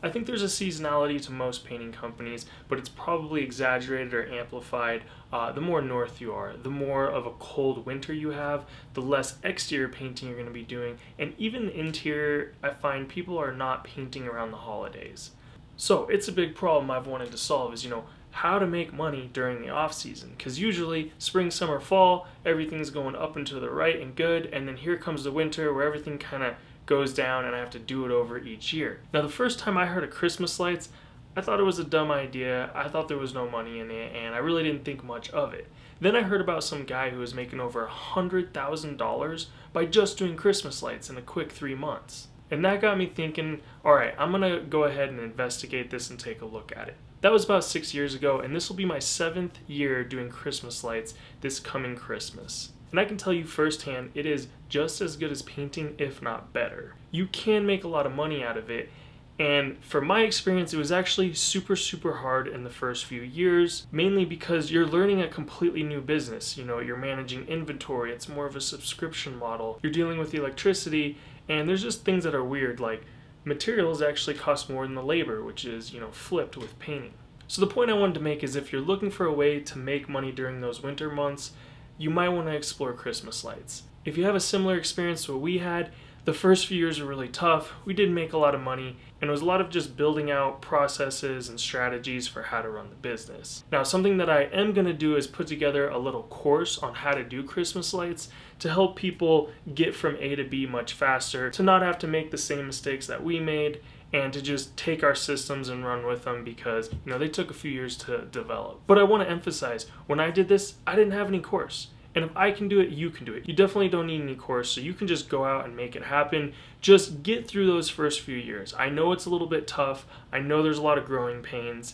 I think there's a seasonality to most painting companies, but it's probably exaggerated or amplified the more north you are. The more of a cold winter you have, the less exterior painting you're going to be doing, and even interior, I find people are not painting around the holidays. So it's a big problem I've wanted to solve is, how to make money during the off season, because usually spring, summer, fall, everything's going up and to the right and good, and then here comes the winter where everything kind of goes down and I have to do it over each year. Now, the first time I heard of Christmas lights, I thought it was a dumb idea. I thought there was no money in it, and I really didn't think much of it. Then I heard about some guy who was making over $100,000 by just doing Christmas lights in a quick 3 months. And that got me thinking, all right, I'm going to go ahead and investigate this and take a look at it. That was about 6 years ago, and this will be my 7th year doing Christmas lights this coming Christmas. And I can tell you firsthand, it is just as good as painting, if not better. You can make a lot of money out of it, and from my experience, it was actually super hard in the first few years, mainly because you're learning a completely new business. You're managing inventory, it's more of a subscription model. You're dealing with the electricity, and there's just things that are weird, like materials actually cost more than the labor, which is, flipped with painting. So the point I wanted to make is if you're looking for a way to make money during those winter months, you might want to explore Christmas lights. If you have a similar experience to what we had, the first few years were really tough. We didn't make a lot of money, and it was a lot of just building out processes and strategies for how to run the business. Now, something that I am going to do is put together a little course on how to do Christmas lights to help people get from A to B much faster, to not have to make the same mistakes that we made, and to just take our systems and run with them because, they took a few years to develop. But I want to emphasize, when I did this, I didn't have any course. And if I can do it, you can do it. You definitely don't need any course, so you can just go out and make it happen. Just get through those first few years. I know it's a little bit tough. I know there's a lot of growing pains.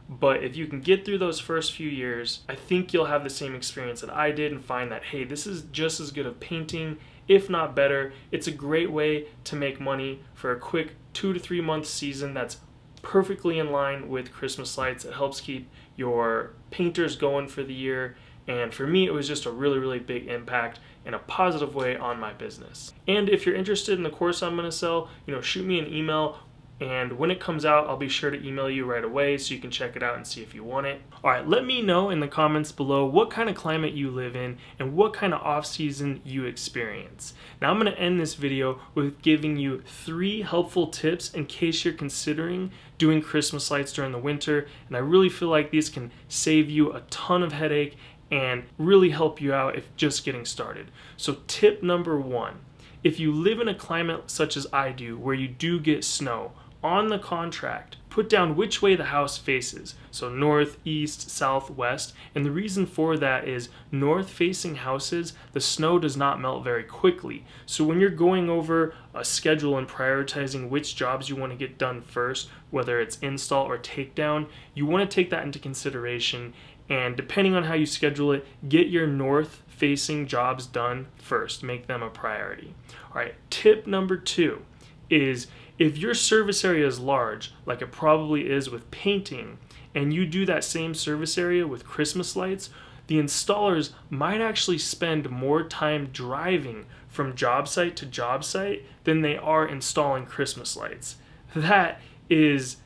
But if you can get through those first few years, I think you'll have the same experience that I did and find that, hey, this is just as good of painting, if not better. It's a great way to make money for a quick 2 to 3 month season that's perfectly in line with Christmas lights. It helps keep your painters going for the year. And for me, it was just a really big impact in a positive way on my business. And if you're interested in the course I'm going to sell, shoot me an email. And when it comes out, I'll be sure to email you right away so you can check it out and see if you want it. All right, let me know in the comments below what kind of climate you live in and what kind of off-season you experience. Now I'm going to end this video with giving you 3 helpful tips in case you're considering doing Christmas lights during the winter. And I really feel like these can save you a ton of headache and really help you out if just getting started. So tip number 1, if you live in a climate such as I do, where you do get snow, on the contract, put down which way the house faces. So north, east, south, west. And the reason for that is north facing houses, the snow does not melt very quickly. So when you're going over a schedule and prioritizing which jobs you want to get done first, whether it's install or takedown, you want to take that into consideration. And depending on how you schedule it, get your north facing jobs done first. Make them a priority. All right, tip number 2 is if your service area is large, like it probably is with painting, and you do that same service area with Christmas lights, the installers might actually spend more time driving from job site to job site than they are installing Christmas lights. That is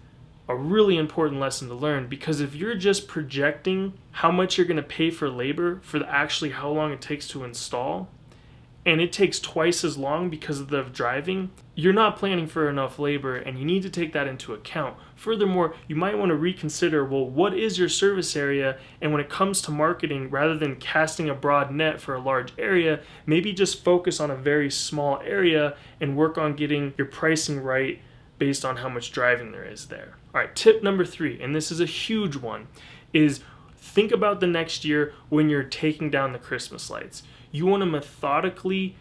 a really important lesson to learn, because if you're just projecting how much you're going to pay for labor for actually how long it takes to install, and it takes twice as long because of the driving, you're not planning for enough labor, and you need to take that into account. Furthermore, you might want to reconsider, well, what is your service area? And when it comes to marketing, rather than casting a broad net for a large area, maybe just focus on a very small area and work on getting your pricing right based on how much driving there is there. All right, tip number 3, and this is a huge one, is think about the next year when you're taking down the Christmas lights. You want to methodically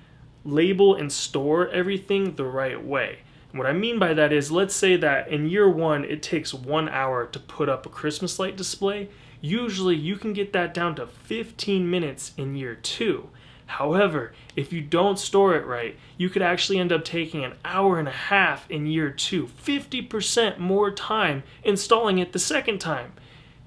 label and store everything the right way. And what I mean by that is, let's say that in year 1, it takes 1 hour to put up a Christmas light display. Usually you can get that down to 15 minutes in year 2. However, if you don't store it right, you could actually end up taking an hour and a half in year 2, 50% more time installing it the second time.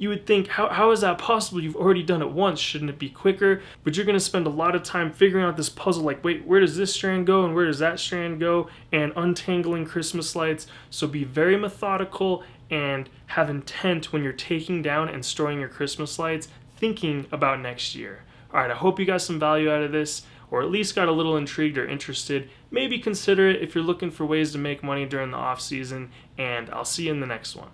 You would think, how is that possible? You've already done it once. Shouldn't it be quicker? But you're going to spend a lot of time figuring out this puzzle, like, wait, where does this strand go and where does that strand go, and untangling Christmas lights. So be very methodical and have intent when you're taking down and storing your Christmas lights, thinking about next year. All right, I hope you got some value out of this, or at least got a little intrigued or interested. Maybe consider it if you're looking for ways to make money during the off season, and I'll see you in the next one.